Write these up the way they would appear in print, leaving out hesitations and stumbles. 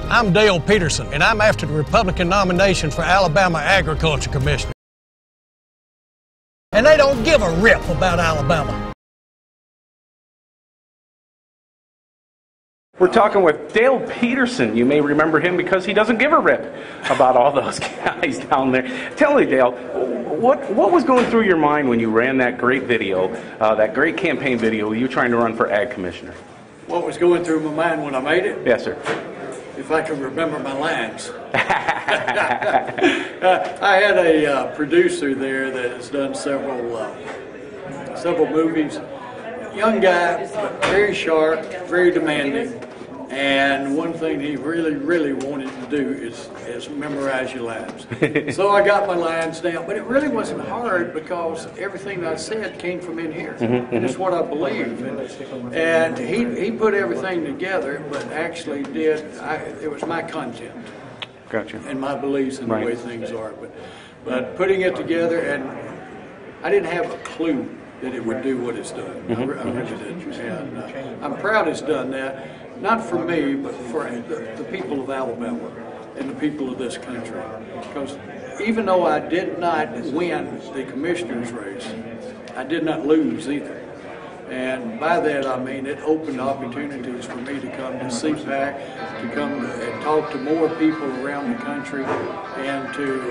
I'm Dale Peterson, and I'm after the Republican nomination for Alabama Agriculture Commissioner. And they don't give a rip about Alabama. We're talking with Dale Peterson. You may remember him because he doesn't give a rip about all those guys down there. Tell me, Dale, what was going through your mind when you ran that great video, that great campaign video, you trying to run for Ag Commissioner? What was going through my mind when I made it? Yes, sir. If I can remember my lines. I had a producer there that has done several movies. Young guy, but very sharp, very demanding. And one thing he really wanted to do is memorize your lines. So I got my lines down, but it really wasn't hard because everything that I said came from in here. And it's what I believe. And he put everything together, but actually it was my content. Gotcha. And my beliefs in the way things are. But putting it together, and I didn't have a clue that it would do what it's done. I really didn't. And I'm proud it's done that. Not for me, but for the people of Alabama and the people of this country. Because even though I did not win the commissioner's race, I did not lose either. And by that I mean it opened opportunities for me to come to CPAC, to come and talk to more people around the country, and to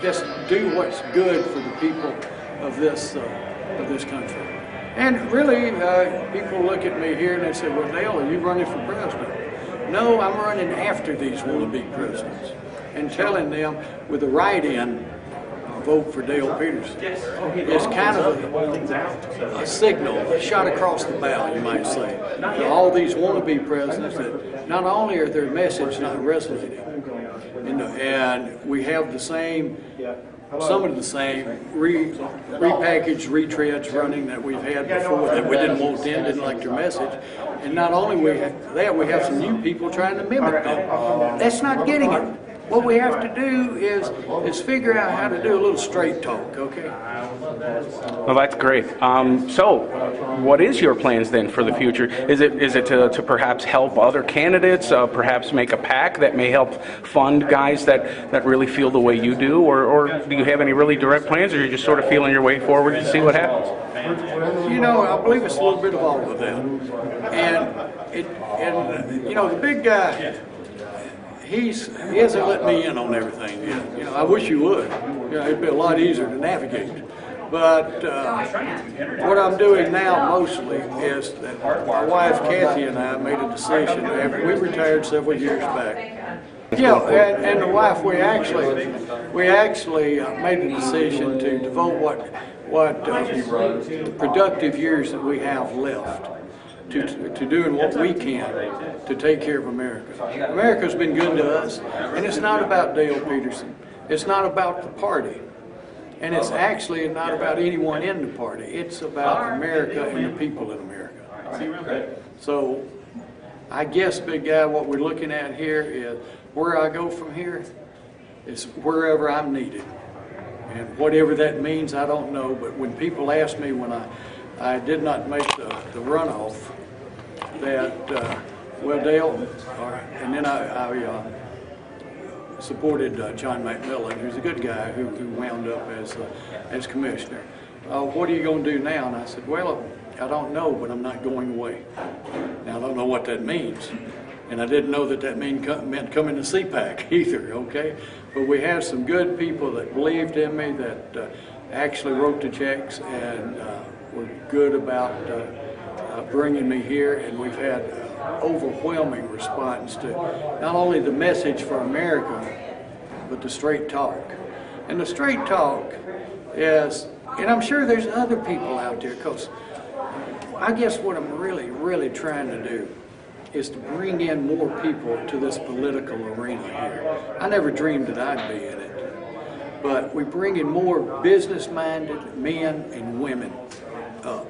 just do what's good for the people of this country. And really, people look at me here and they say, well, Dale, are you running for president? No, I'm running after these wannabe presidents and telling them with the write-in, vote for Dale Peterson. It's kind of a signal, a shot across the bow, you might say, to all these wannabe presidents that not only are their message not resonating, and we have the same, some of the same repackaged retreads running that we've had before that we didn't want in, didn't like their message. And not only we have some new people trying to mimic them. That's not getting it. What we have to do is figure out how to do a little straight talk, okay? Well, that's great. So, what is your plans then for the future? Is it to perhaps help other candidates, perhaps make a PAC that may help fund guys that really feel the way you do, or do you have any really direct plans, or are you just sort of feeling your way forward to see what happens? You know, I believe it's a little bit of all of that. And you know, the big guy, he hasn't let me in on everything yet. You know, I wish you would. You know, it'd be a lot easier to navigate. But what I'm doing now mostly is that my wife Kathy and I made a decision after we retired several years back. Yeah, and the wife, we actually made a decision to devote what productive years that we have left to doing what we can to take care of America. America's been good to us, and it's not about Dale Peterson. It's not about the party. And it's actually not about anyone in the party. It's about America and the people in America. So I guess, big guy, what we're looking at here is where I go from here is wherever I'm needed. And whatever that means, I don't know. But when people ask me when I did not make the runoff, that, well, Dale, and then I supported John McMillan, who's a good guy who wound up as commissioner. What are you going to do now? And I said, well, I don't know, but I'm not going away. Now, I don't know what that means. And I didn't know that meant coming to CPAC either, okay? But we have some good people that believed in me, that actually wrote the checks and were good about bringing me here, and we've had overwhelming response to not only the message for America, but the straight talk. And the straight talk is, and I'm sure there's other people out there, because I guess what I'm really trying to do is to bring in more people to this political arena here. I never dreamed that I'd be in it, but we bring in more business-minded men and women up.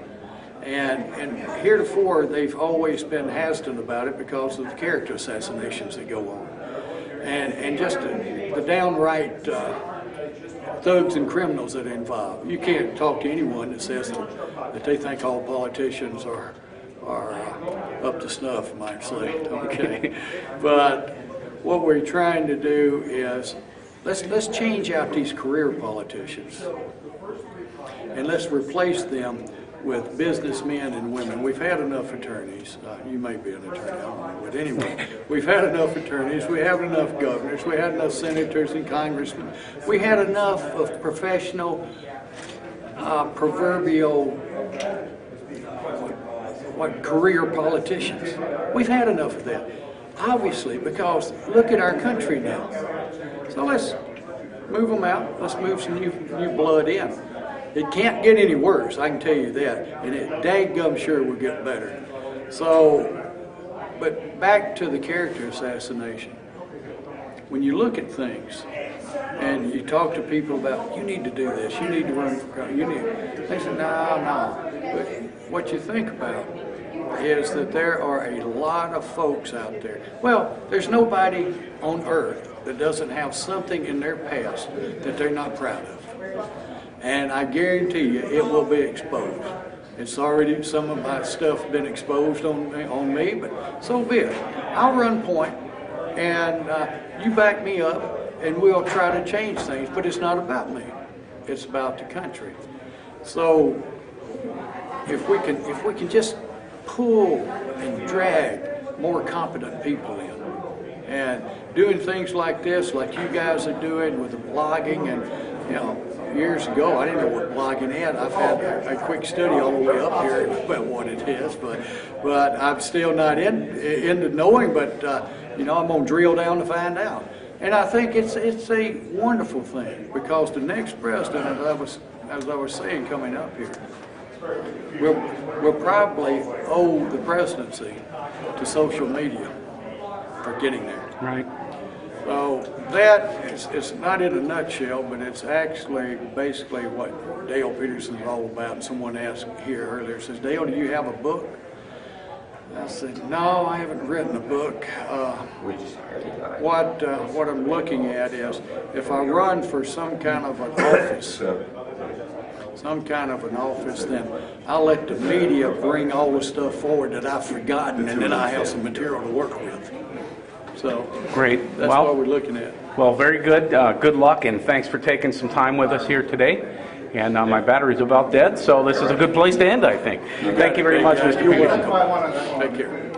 And heretofore, they've always been hesitant about it because of the character assassinations that go on. And just the downright thugs and criminals that are involved. You can't talk to anyone that says that they think all politicians are are up to snuff, might say. Okay, but what we're trying to do is let's change out these career politicians, and let's replace them with businessmen and women. We've had enough attorneys. You may be an attorney, I don't know, but anyway, we've had enough attorneys. We have enough governors. We had enough senators and congressmen. We had enough of professional, proverbial, career politicians. We've had enough of that, obviously, because look at our country now. So let's move them out. Let's move some new blood in. It can't get any worse, I can tell you that, and it daggum sure will get better. So, but back to the character assassination. When you look at things and you talk to people about, you need to do this, you need to run for Congress, they say, no. But what you think about is that there are a lot of folks out there. Well, there's nobody on earth that doesn't have something in their past that they're not proud of. And I guarantee you, it will be exposed. It's already, some of my stuff been exposed on me, but so be it. I'll run point, and you back me up, and we'll try to change things. But it's not about me; it's about the country. So, if we can just pull and drag more competent people in, and doing things like this, like you guys are doing with the blogging, and you know. Years ago, I didn't know what blogging had. I've had a quick study all the way up here about what it is, but I'm still not into knowing. But you know, I'm gonna drill down to find out. And I think it's a wonderful thing, because the next president, as I was saying coming up here, will probably owe the presidency to social media for getting there. Right. So that it's not in a nutshell, but it's actually basically what Dale Peterson is all about. And someone asked here earlier, says, Dale, do you have a book? I said, no, I haven't written a book. What I'm looking at is, if I run for some kind of an office, then I'll let the media bring all the stuff forward that I've forgotten, and then I have some material to work with. So great. That's what we're looking at. Well, very good. Good luck, and thanks for taking some time with us here today. And my battery's about dead, so this is a good place to end, I think. Thank you very much, Mr. Peterson. Take care.